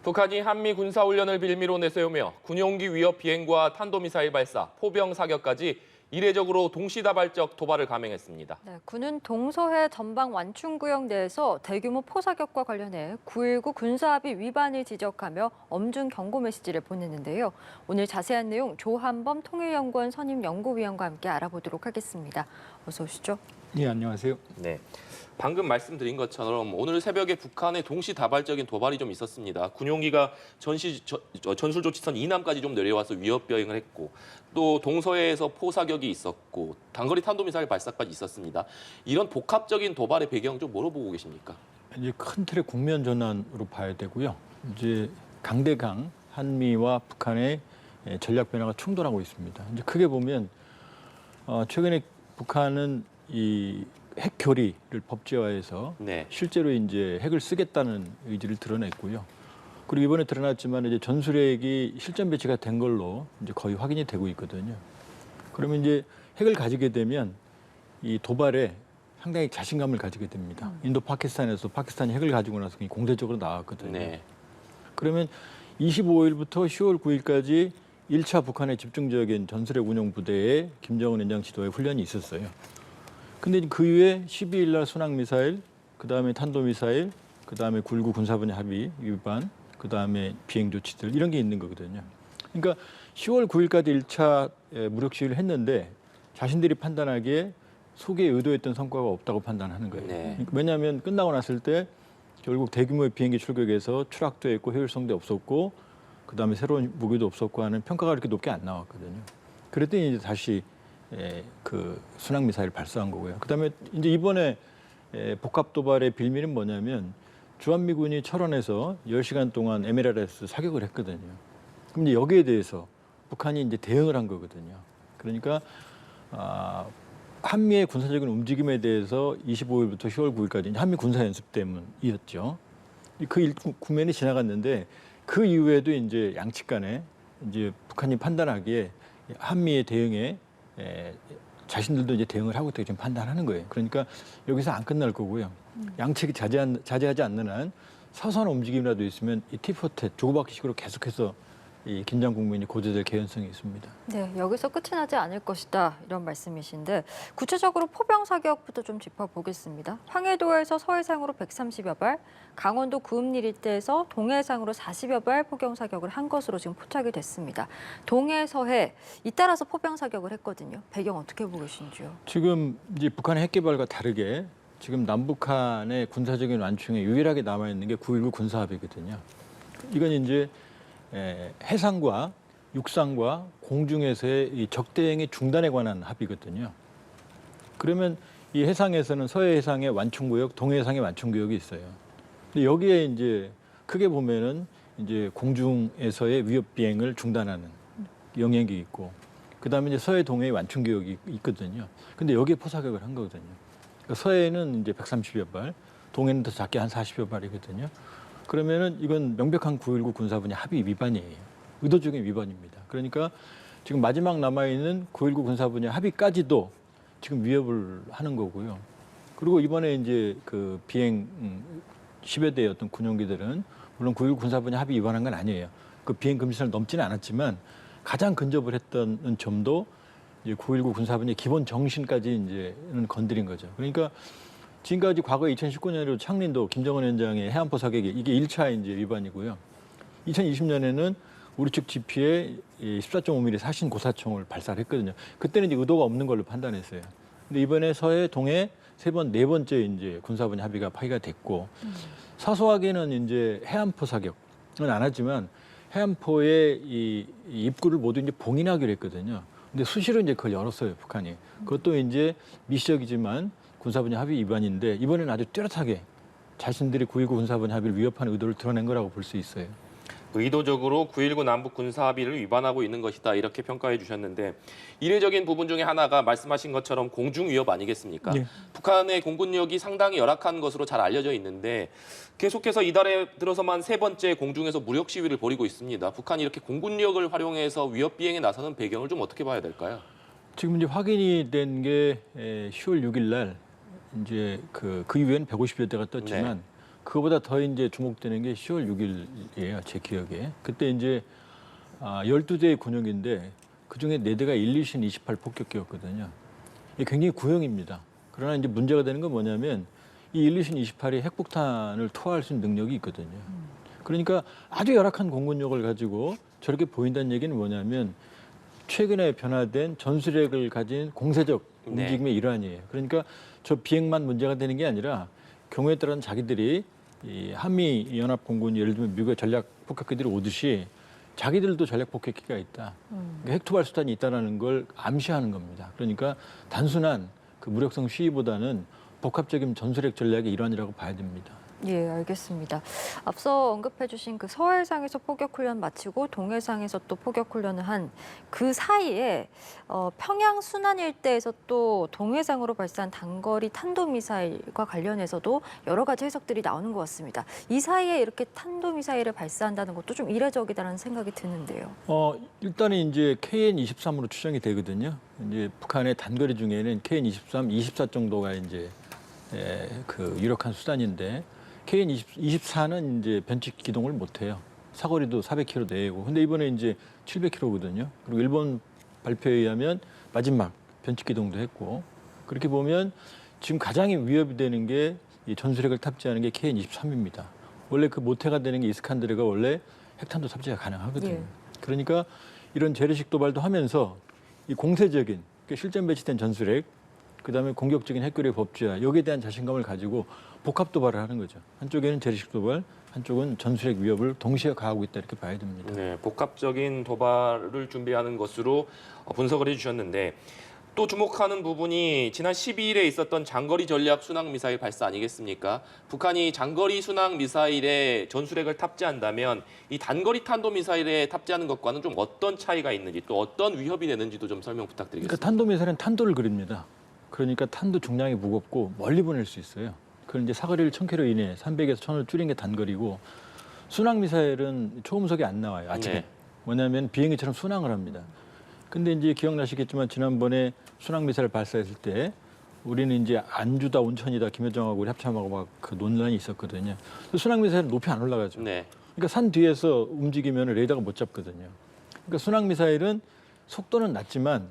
북한이 한미 군사훈련을 빌미로 내세우며 군용기 위협 비행과 탄도미사일 발사, 포병 사격까지 이례적으로 동시다발적 도발을 감행했습니다. 네, 군은 동서해 전방 완충구역 내에서 대규모 포사격과 관련해 9.19 군사합의 위반을 지적하며 엄중 경고 메시지를 보냈는데요. 오늘 자세한 내용 조한범 통일연구원 선임 연구위원과 함께 알아보도록 하겠습니다. 어서 오시죠. 네, 안녕하세요. 네. 방금 말씀드린 것처럼 오늘 새벽에 북한의 동시다발적인 도발이 좀 있었습니다. 군용기가 전술조치선 이남까지 좀 내려와서 위협 비행을 했고 또 동서해에서 포사격이 있었고 단거리 탄도미사일 발사까지 있었습니다. 이런 복합적인 도발의 배경 좀 뭐로 보고 계십니까? 이제 큰 틀의 국면 전환으로 봐야 되고요. 이제 강대강 한미와 북한의 전략 변화가 충돌하고 있습니다. 이제 크게 보면 최근에 북한은 이 핵 결의를 법제화해서 네. 실제로 이제 핵을 쓰겠다는 의지를 드러냈고요. 그리고 이번에 드러났지만 이제 전술핵이 실전 배치가 된 걸로 이제 거의 확인이 되고 있거든요. 그러면 이제 핵을 가지게 되면 이 도발에 상당히 자신감을 가지게 됩니다. 인도 파키스탄에서 파키스탄이 핵을 가지고 나서 공세적으로 나왔거든요. 네. 그러면 25일부터 10월 9일까지 1차 북한의 집중적인 전술핵 운용 부대에 김정은 위원장 지도의 훈련이 있었어요. 근데 그 이후에 12일 날 순항미사일, 그다음에 탄도미사일, 그다음에 9.19 군사분야 합의 위반, 그다음에 비행 조치들 이런 게 있는 거거든요. 그러니까 10월 9일까지 1차 무력 시위를 했는데 자신들이 판단하기에 속에 의도했던 성과가 없다고 판단하는 거예요. 네. 왜냐하면 끝나고 났을 때 결국 대규모의 비행기 출격에서 추락도 했고 효율성도 없었고 그다음에 새로운 무기도 없었고 하는 평가가 그렇게 높게 안 나왔거든요. 그랬더니 이제 다시 그 순항 미사일을 발사한 거고요. 그다음에 이제 이번에 복합 도발의 빌미는 뭐냐면 주한미군이 철원에서 10시간 동안 MLRS 사격을 했거든요. 그럼 이제 여기에 대해서 북한이 이제 대응을 한 거거든요. 그러니까 한미의 군사적인 움직임에 대해서 25일부터 10월 9일까지 한미 군사 연습 때문이었죠. 그 국면이 지나갔는데 그 이후에도 이제 양측 간에 이제 북한이 판단하기에 한미의 대응에 자신들도 이제 대응을 하고 있다고 지금 판단하는 거예요. 그러니까 여기서 안 끝날 거고요. 양측이 자제하지 않는 한 사소한 움직임이라도 있으면 이 티포텟 주고받기식으로 계속해서 이 긴장 국면이 고조될 개연성이 있습니다. 네, 여기서 끝이 나지 않을 것이다 이런 말씀이신데 구체적으로 포병 사격부터 좀 짚어보겠습니다. 황해도에서 서해상으로 130여 발, 강원도 구읍리 일대에서 동해상으로 40여 발 포병 사격을 한 것으로 지금 포착이 됐습니다. 동해, 서해 잇따라서 포병 사격을 했거든요. 배경 어떻게 보고 계신지요? 지금 이제 북한의 핵 개발과 다르게 지금 남북한의 군사적인 완충에 유일하게 남아 있는 게 9.19 군사합의거든요. 이건 이제 해상과 육상과 공중에서의 이 적대행위 중단에 관한 합의거든요. 그러면 이 해상에서는 서해 해상의 완충구역, 동해 해상의 완충구역이 있어요. 근데 여기에 이제 크게 보면은 이제 공중에서의 위협 비행을 중단하는 영역이 있고, 그다음에 이제 서해 동해의 완충구역이 있거든요. 근데 여기에 포사격을 한 거거든요. 그러니까 서해는 이제 130여 발, 동해는 더 작게 한 40여 발이거든요. 그러면은 이건 명백한 9.19 군사분야 합의 위반이에요. 의도적인 위반입니다. 그러니까 지금 마지막 남아있는 9.19 군사분야 합의까지도 지금 위협을 하는 거고요. 그리고 이번에 이제 그 비행 10여 대의 어떤 군용기들은 물론 9.19 군사분야 합의 위반한 건 아니에요. 그 비행 금지선을 넘지는 않았지만 가장 근접을 했던 점도 이제 9.19 군사분야 기본 정신까지 이제는 건드린 거죠. 그러니까 지금까지 과거 2019년에도 창린도 김정은 위원장의 해안포 사격이 이게 1차 이제 위반이고요. 2020년에는 우리 측 GP에 14.5mm 사신 고사총을 발사를 했거든요. 그때는 이제 의도가 없는 걸로 판단했어요. 근데 이번에 서해, 동해 네 번째 이제 군사분야 합의가 파기가 됐고 사소하게는 이제 해안포 사격은 안 하지만 해안포의 이 입구를 모두 이제 봉인하기로 했거든요. 근데 수시로 이제 그걸 열었어요, 북한이. 그것도 이제 미시적이지만 군사분야 합의 위반인데 이번에는 아주 뚜렷하게 자신들이 9.19 군사분야 합의를 위협하는 의도를 드러낸 거라고 볼 수 있어요. 의도적으로 9.19 남북 군사 합의를 위반하고 있는 것이다 이렇게 평가해 주셨는데 이례적인 부분 중에 하나가 말씀하신 것처럼 공중 위협 아니겠습니까? 네. 북한의 공군력이 상당히 열악한 것으로 잘 알려져 있는데 계속해서 이달에 들어서만 세 번째 공중에서 무력 시위를 벌이고 있습니다. 북한이 이렇게 공군력을 활용해서 위협 비행에 나서는 배경을 좀 어떻게 봐야 될까요? 지금 이제 확인이 된 게 10월 6일 날 이제 그 이후에는 150여 대가 떴지만 그거보다 더 이제 주목되는 게 10월 6일이에요. 제 기억에. 그때 이제 12대의 군용인데 그중에 4대가 1, 2신 28 폭격기였거든요. 이게 굉장히 구형입니다. 그러나 이제 문제가 되는 건 뭐냐면 이 1, 2신 28이 핵폭탄을 투하할 수 있는 능력이 있거든요. 그러니까 아주 열악한 공군력을 가지고 저렇게 보인다는 얘기는 뭐냐면 최근에 변화된 전술핵을 가진 공세적 움직임의 일환이에요. 그러니까 저 비행만 문제가 되는 게 아니라 경우에 따라서는 자기들이 이 한미 연합 공군 예를 들면 미국의 전략 폭격기들이 오듯이 자기들도 전략 폭격기가 있다. 그러니까 핵투발 수단이 있다는 걸 암시하는 겁니다. 그러니까 단순한 그 무력성 시위보다는 복합적인 전술핵 전략의 일환이라고 봐야 됩니다. 예, 알겠습니다. 앞서 언급해 주신 그 서해상에서 포격 훈련 마치고 동해상에서 또 포격 훈련을 한 그 사이에 평양 순안 일대에서 또 동해상으로 발사한 단거리 탄도미사일과 관련해서도 여러 가지 해석들이 나오는 것 같습니다. 이 사이에 이렇게 탄도미사일을 발사한다는 것도 좀 이례적이다는 생각이 드는데요. 일단은 이제 KN-23으로 추정이 되거든요. 이제 북한의 단거리 중에는 KN-23, 24 정도가 이제 그 유력한 수단인데 KN-24는 이제 변칙 기동을 못 해요. 사거리도 400km 내외고. 근데 이번에 이제 700km거든요. 그리고 일본 발표에 의하면 마지막 변칙 기동도 했고. 그렇게 보면 지금 가장 위협이 되는 게 이 전술핵을 탑재하는 게 KN-23입니다. 원래 그 모태가 되는 게 이스칸데르가 원래 핵탄도 탑재가 가능하거든요. 예. 그러니까 이런 재래식 도발도 하면서 이 공세적인 실전 배치된 전술핵, 그다음에 공격적인 핵교류 법제화 여기에 대한 자신감을 가지고 복합 도발을 하는 거죠. 한쪽에는 재래식 도발, 한쪽은 전술핵 위협을 동시에 가하고 있다 이렇게 봐야 됩니다. 네, 복합적인 도발을 준비하는 것으로 분석을 해주셨는데 또 주목하는 부분이 지난 12일에 있었던 장거리 전략 순항 미사일 발사 아니겠습니까? 북한이 장거리 순항 미사일에 전술핵을 탑재한다면 이 단거리 탄도 미사일에 탑재하는 것과는 좀 어떤 차이가 있는지 또 어떤 위협이 되는지도 좀 설명 부탁드리겠습니다. 그러니까 탄도 미사일은 탄도를 그립니다. 그러니까 탄도 중량이 무겁고 멀리 보낼 수 있어요. 그런 이제 사거리를 1000km 이내, 300에서 1000을 줄인 게 단거리고 순항 미사일은 초음속이 안 나와요. 아침에. 네. 뭐냐면 비행기처럼 순항을 합니다. 근데 이제 기억나시겠지만 지난번에 순항 미사일 발사했을 때 우리는 이제 안주다 온천이다 김여정하고 우리 합참하고 막 그 논란이 있었거든요. 순항 미사일은 높이 안 올라가죠. 네. 그러니까 산 뒤에서 움직이면 레이더가 못 잡거든요. 그러니까 순항 미사일은 속도는 낮지만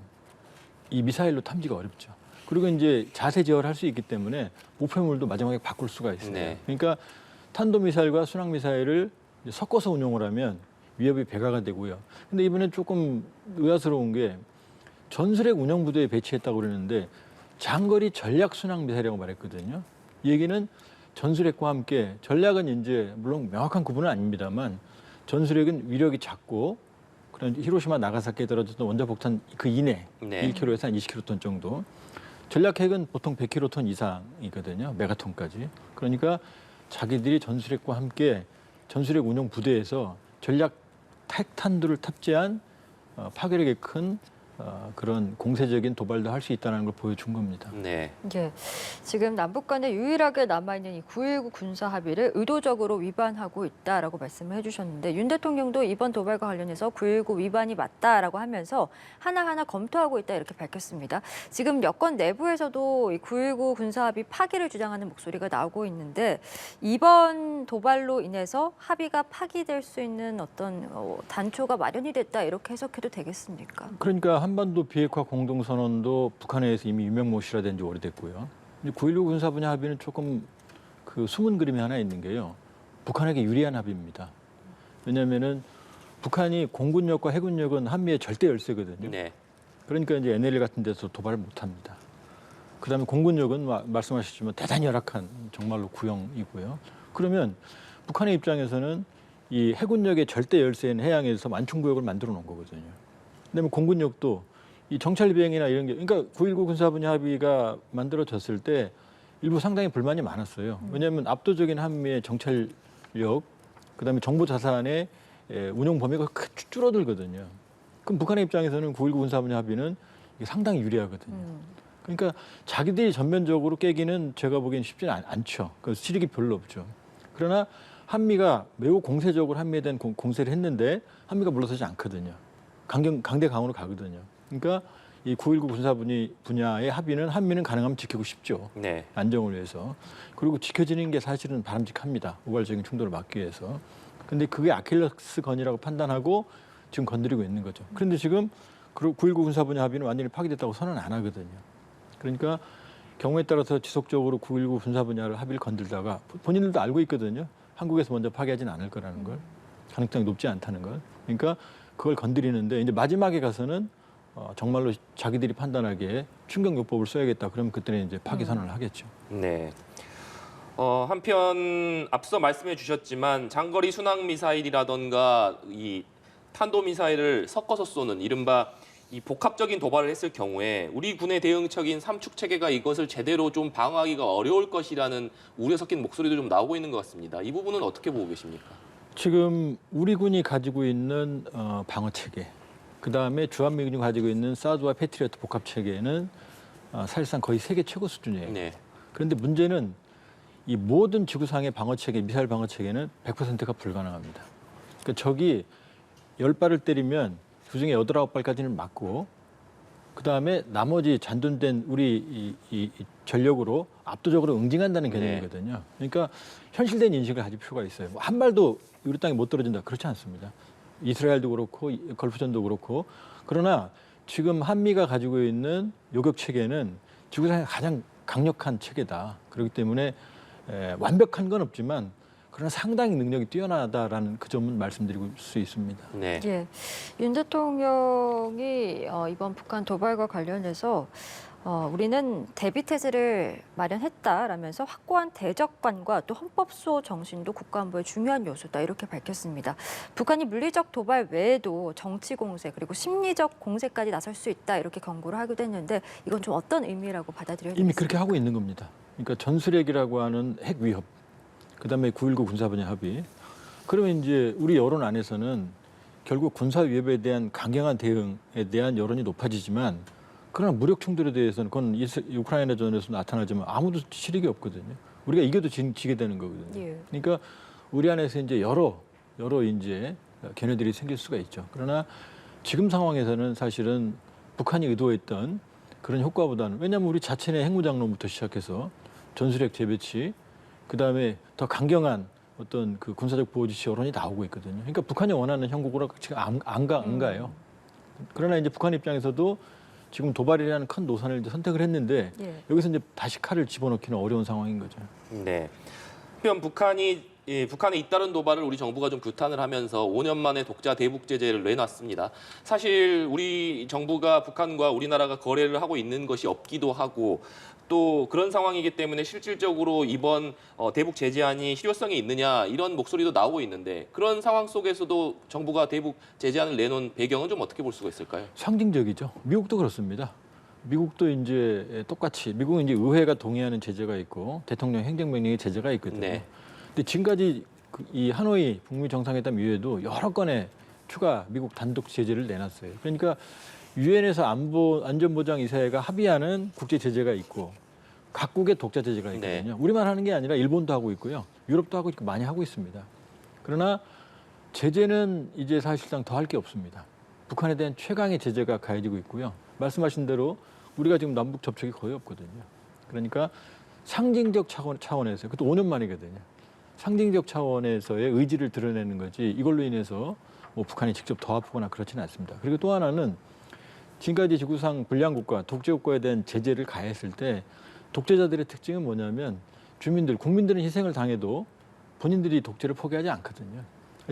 이 미사일로 탐지가 어렵죠. 그리고 이제 자세 제어를 할 수 있기 때문에 목표물도 마지막에 바꿀 수가 있어요. 네. 그러니까 탄도 미사일과 순항 미사일을 섞어서 운용을 하면 위협이 배가가 되고요. 근데 이번에 조금 의아스러운 게 전술핵 운영 부대에 배치했다고 그러는데 장거리 전략 순항 미사일이라고 말했거든요. 이 얘기는 전술핵과 함께 전략은 이제 물론 명확한 구분은 아닙니다만 전술핵은 위력이 작고 그런 히로시마 나가사키에 떨어졌던 원자폭탄 그 이내 네. 1kg에서 한 20kg 정도. 전략핵은 보통 100kg 이상이거든요. 메가톤까지. 그러니까 자기들이 전술핵과 함께 전술핵 운용 부대에서 전략 핵탄두를 탑재한 파괴력이 큰 그런 공세적인 도발도 할 수 있다는 걸 보여준 겁니다. 네. 예, 지금 남북 간에 유일하게 남아있는 이 9.19 군사 합의를 의도적으로 위반하고 있다라고 말씀을 해주셨는데 윤 대통령도 이번 도발과 관련해서 9.19 위반이 맞다라고 하면서 하나하나 검토하고 있다 이렇게 밝혔습니다. 지금 여권 내부에서도 이 9.19 군사 합의 파기를 주장하는 목소리가 나오고 있는데 이번 도발로 인해서 합의가 파기될 수 있는 어떤 단초가 마련이 됐다 이렇게 해석해도 되겠습니까? 그러니까 한반도 비핵화 공동선언도 북한에 의해서 이미 유명무실화 된 지 오래됐고요. 9.19 군사 분야 합의는 조금 그 숨은 그림이 하나 있는 게요. 북한에게 유리한 합의입니다. 왜냐하면은 북한이 공군력과 해군력은 한미의 절대 열세거든요. 네. 그러니까 이제 NLL 같은 데서 도발을 못합니다. 그다음에 공군력은 말씀하셨지만 대단히 열악한 정말로 구형이고요. 그러면 북한의 입장에서는 이 해군력의 절대 열세인 해양에서 완충구역을 만들어 놓은 거거든요. 그다음에 공군력도 이 정찰 비행이나 이런 게 그러니까 9.19 군사 분야 합의가 만들어졌을 때 일부 상당히 불만이 많았어요. 왜냐하면 압도적인 한미의 정찰력, 그다음에 정보 자산의 운용 범위가 크게 줄어들거든요. 그럼 북한의 입장에서는 9.19 군사 분야 합의는 이게 상당히 유리하거든요. 그러니까 자기들이 전면적으로 깨기는 제가 보기엔 쉽지는 않죠. 그 실익이 별로 없죠. 그러나 한미가 매우 공세적으로 한미에 대한 공세를 했는데 한미가 물러서지 않거든요. 강대 강으로 가거든요. 그러니까 이 9.19 군사 분야의 합의는 한미는 가능하면 지키고 싶죠. 네. 안정을 위해서. 그리고 지켜지는 게 사실은 바람직합니다. 우발적인 충돌을 막기 위해서. 근데 그게 아킬레스건이라고 판단하고 지금 건드리고 있는 거죠. 그런데 지금 9.19 군사 분야 합의는 완전히 파기됐다고 선언 안 하거든요. 그러니까 경우에 따라서 지속적으로 9.19 군사 분야를 합의를 건들다가 본인들도 알고 있거든요. 한국에서 먼저 파기하지는 않을 거라는 걸. 가능성이 높지 않다는 걸. 그러니까 그걸 건드리는데 이제 마지막에 가서는 정말로 자기들이 판단하기에 충격요법을 써야겠다. 그러면 그때는 이제 파기 선언을 하겠죠. 네. 한편 앞서 말씀해 주셨지만 장거리 순항 미사일이라던가 이 탄도 미사일을 섞어서 쏘는 이른바 이 복합적인 도발을 했을 경우에 우리 군의 대응책인 삼축 체계가 이것을 제대로 좀 방어하기가 어려울 것이라는 우려 섞인 목소리도 좀 나오고 있는 것 같습니다. 이 부분은 어떻게 보고 계십니까? 지금 우리 군이 가지고 있는 방어 체계, 그 다음에 주한미군이 가지고 있는 사드와 패트리어트 복합 체계는 사실상 거의 세계 최고 수준이에요. 네. 그런데 문제는 이 모든 지구상의 방어 체계, 미사일 방어 체계는 100%가 불가능합니다. 그러니까 적이 10발을 때리면 그중에 8, 9발까지는 맞고 그 다음에 나머지 잔존된 우리 이 전력으로 압도적으로 응징한다는 개념이거든요. 그러니까 현실된 인식을 가질 필요가 있어요. 뭐 한 발도 우리 땅에 못 떨어진다. 그렇지 않습니다. 이스라엘도 그렇고 걸프전도 그렇고. 그러나 지금 한미가 가지고 있는 요격 체계는 지구상의 가장 강력한 체계다. 그렇기 때문에 완벽한 건 없지만 그러나 상당히 능력이 뛰어나다라는 그 점은 말씀드리고 수 있습니다. 네. 예, 윤 대통령이 이번 북한 도발과 관련해서 우리는 대비태세를 마련했다라면서 확고한 대적관과 또 헌법수호 정신도 국가안보의 중요한 요소다 이렇게 밝혔습니다. 북한이 물리적 도발 외에도 정치 공세 그리고 심리적 공세까지 나설 수 있다 이렇게 경고를 하기도 했는데 이건 좀 어떤 의미라고 받아들여야 되겠습니까? 이미 그렇게 하고 있는 겁니다. 그러니까 전술핵이라고 하는 핵 위협, 그다음에 9.19 군사 분야 합의. 그러면 이제 우리 여론 안에서는 결국 군사 위협에 대한 강경한 대응에 대한 여론이 높아지지만 그러나 무력 충돌에 대해서는 그건 우크라이나전에서 나타나지만 아무도 실익이 없거든요. 우리가 이겨도 지게 되는 거거든요. 예. 그러니까 우리 안에서 이제 여러 이제 견해들이 생길 수가 있죠. 그러나 지금 상황에서는 사실은 북한이 의도했던 그런 효과보다는 왜냐하면 우리 자체의 핵무장론부터 시작해서 전술핵 재배치, 그 다음에 더 강경한 어떤 그 군사적 보호 지시 여론이 나오고 있거든요. 그러니까 북한이 원하는 형국으로 지금 안 가요. 그러나 이제 북한 입장에서도 지금 도발이라는 큰 노선을 이제 선택을 했는데 예. 여기서 이제 다시 칼을 집어넣기는 어려운 상황인 거죠. 네. 한편 북한의 잇따른 도발을 우리 정부가 좀 규탄을 하면서 5년 만에 독자 대북 제재를 내놨습니다. 사실 우리 정부가 북한과 우리나라가 거래를 하고 있는 것이 없기도 하고 또 그런 상황이기 때문에 실질적으로 이번 대북 제재안이 실효성이 있느냐 이런 목소리도 나오고 있는데 그런 상황 속에서도 정부가 대북 제재안을 내놓은 배경은 좀 어떻게 볼 수가 있을까요? 상징적이죠. 미국도 그렇습니다. 미국도 이제 똑같이 미국은 이제 의회가 동의하는 제재가 있고 대통령 행정명령의 제재가 있거든요. 네. 근데 지금까지 이 하노이 북미 정상회담 이후에도 여러 건의 추가 미국 단독 제재를 내놨어요. 그러니까 유엔에서 안전보장 이사회가 합의하는 국제 제재가 있고 각국의 독자 제재가 있거든요. 네. 우리만 하는 게 아니라 일본도 하고 있고요. 유럽도 하고 있고 많이 하고 있습니다. 그러나 제재는 이제 사실상 더 할 게 없습니다. 북한에 대한 최강의 제재가 가해지고 있고요. 말씀하신 대로 우리가 지금 남북 접촉이 거의 없거든요. 그러니까 상징적 차원에서 그것도 5년 만이거든요. 상징적 차원에서의 의지를 드러내는 거지 이걸로 인해서 뭐 북한이 직접 더 아프거나 그렇지는 않습니다. 그리고 또 하나는 지금까지 지구상 불량 국가, 독재 국가에 대한 제재를 가했을 때 독재자들의 특징은 뭐냐면 국민들은 희생을 당해도 본인들이 독재를 포기하지 않거든요.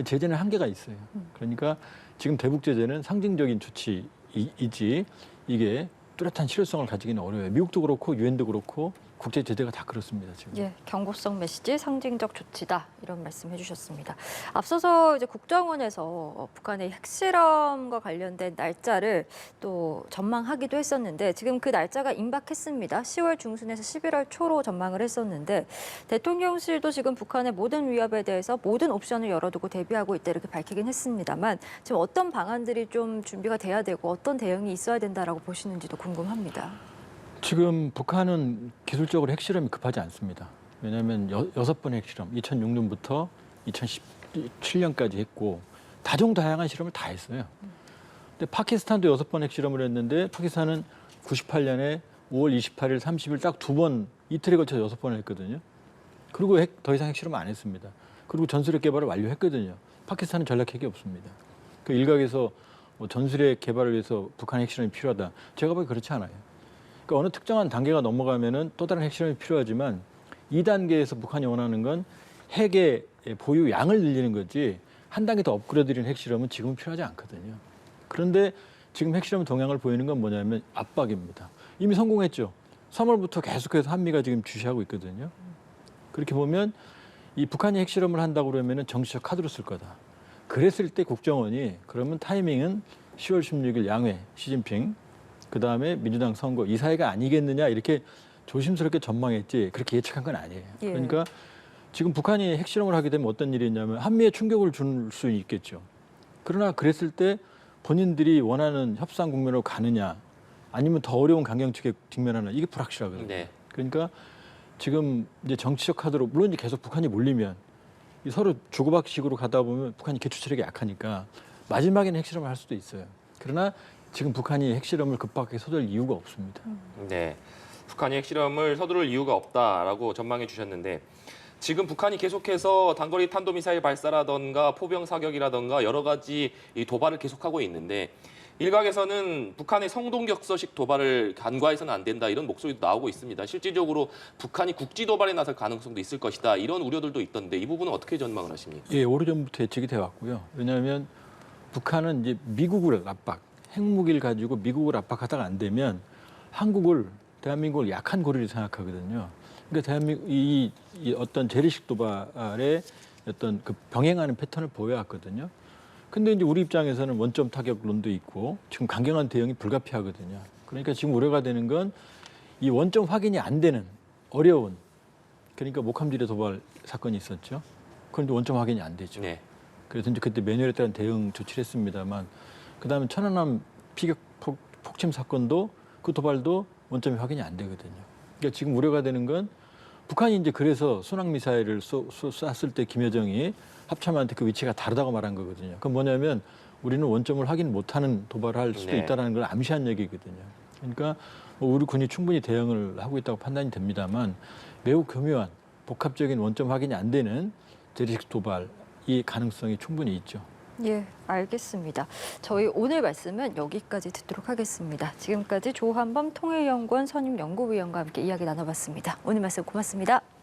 제재는 한계가 있어요. 그러니까 지금 대북 제재는 상징적인 조치이지 이게 뚜렷한 실효성을 가지기는 어려워요. 미국도 그렇고 유엔도 그렇고 국제 제재가 다 그렇습니다. 지금. 예, 경고성 메시지, 상징적 조치다 이런 말씀해 주셨습니다. 앞서서 이제 국정원에서 북한의 핵실험과 관련된 날짜를 또 전망하기도 했었는데 지금 그 날짜가 임박했습니다. 10월 중순에서 11월 초로 전망을 했었는데 대통령실도 지금 북한의 모든 위협에 대해서 모든 옵션을 열어두고 대비하고 있다 이렇게 밝히긴 했습니다만 지금 어떤 방안들이 좀 준비가 돼야 되고 어떤 대응이 있어야 된다라고 보시는지도 궁금합니다. 지금 북한은 기술적으로 핵실험이 급하지 않습니다. 왜냐하면 6번의 핵실험, 2006년부터 2017년까지 했고 다종다양한 실험을 다 했어요. 근데 파키스탄도 6번 핵실험을 했는데 파키스탄은 98년에 5월 28일, 30일 딱 2번 이틀에 걸쳐서 6번을 했거든요. 그리고 더 이상 핵실험 안 했습니다. 그리고 전술핵 개발을 완료했거든요. 파키스탄은 전략핵이 없습니다. 그 일각에서 뭐 전술핵 개발을 위해서 북한 핵실험이 필요하다. 제가 보기 그렇지 않아요. 그러니까 어느 특정한 단계가 넘어가면은 또 다른 핵실험이 필요하지만 2단계에서 북한이 원하는 건 핵의 보유 양을 늘리는 거지 한 단계 더 업그레이드된 핵실험은 지금은 필요하지 않거든요. 그런데 지금 핵실험 동향을 보이는 건 뭐냐면 압박입니다. 이미 성공했죠. 3월부터 계속해서 한미가 지금 주시하고 있거든요. 그렇게 보면 이 북한이 핵실험을 한다고 그러면 정치적 카드로 쓸 거다. 그랬을 때 국정원이 그러면 타이밍은 10월 16일 양회 시진핑 그다음에 민주당 선거 이 사이가 아니겠느냐 이렇게 조심스럽게 전망했지 그렇게 예측한 건 아니에요. 예. 그러니까 지금 북한이 핵실험을 하게 되면 어떤 일이 있냐면 한미에 충격을 줄 수 있겠죠. 그러나 그랬을 때 본인들이 원하는 협상 국면으로 가느냐 아니면 더 어려운 강경책에 직면하느냐 이게 불확실하거든요. 네. 그러니까 지금 이제 정치적 카드로 물론 이제 계속 북한이 몰리면 이 서로 주고받기식으로 가다 보면 북한이 개추 체력이 약하니까 마지막에는 핵실험을 할 수도 있어요. 그러나 지금 북한이 핵실험을 급박하게 서둘 이유가 없습니다. 네. 북한이 핵실험을 서두를 이유가 없다라고 전망해 주셨는데 지금 북한이 계속해서 단거리 탄도미사일 발사라던가 포병 사격이라던가 여러 가지 이 도발을 계속하고 있는데 일각에서는 북한의 성동격서식 도발을 간과해서는 안 된다 이런 목소리도 나오고 있습니다. 실질적으로 북한이 국지 도발에 나설 가능성도 있을 것이다 이런 우려들도 있던데 이 부분은 어떻게 전망을 하십니까? 예, 오래전부터 예측이 돼 왔고요. 왜냐하면 북한은 이제 미국을 압박, 핵무기를 가지고 미국을 압박하다가 안 되면 한국을 대한민국을 약한 고리를 생각하거든요. 그러니까 대한민국 이 어떤 재래식 도발의 어떤 그 병행하는 패턴을 보여왔거든요. 근데 이제 우리 입장에서는 원점 타격론도 있고 지금 강경한 대응이 불가피하거든요. 그러니까 지금 우려가 되는 건 이 원점 확인이 안 되는 어려운 그러니까 목함지뢰 도발 사건이 있었죠. 그런데 원점 확인이 안 되죠. 네. 그래서 이제 그때 매뉴얼에 따른 대응 조치를 했습니다만 그다음에 천안함 피격 폭침 사건도 그 도발도 원점이 확인이 안 되거든요. 그러니까 지금 우려가 되는 건 북한이 이제 그래서 순항 미사일을 쐈을 때 김여정이 합참한테 그 위치가 다르다고 말한 거거든요. 그건 뭐냐면 우리는 원점을 확인 못하는 도발을 할 수도 네. 있다는 걸 암시한 얘기거든요. 그러니까 뭐 우리 군이 충분히 대응을 하고 있다고 판단이 됩니다만 매우 교묘한 복합적인 원점 확인이 안 되는 재래식 도발 이 가능성이 충분히 있죠. 예, 알겠습니다. 저희 오늘 말씀은 여기까지 듣도록 하겠습니다. 지금까지 조한범 통일연구원 선임연구위원과 함께 이야기 나눠봤습니다. 오늘 말씀 고맙습니다.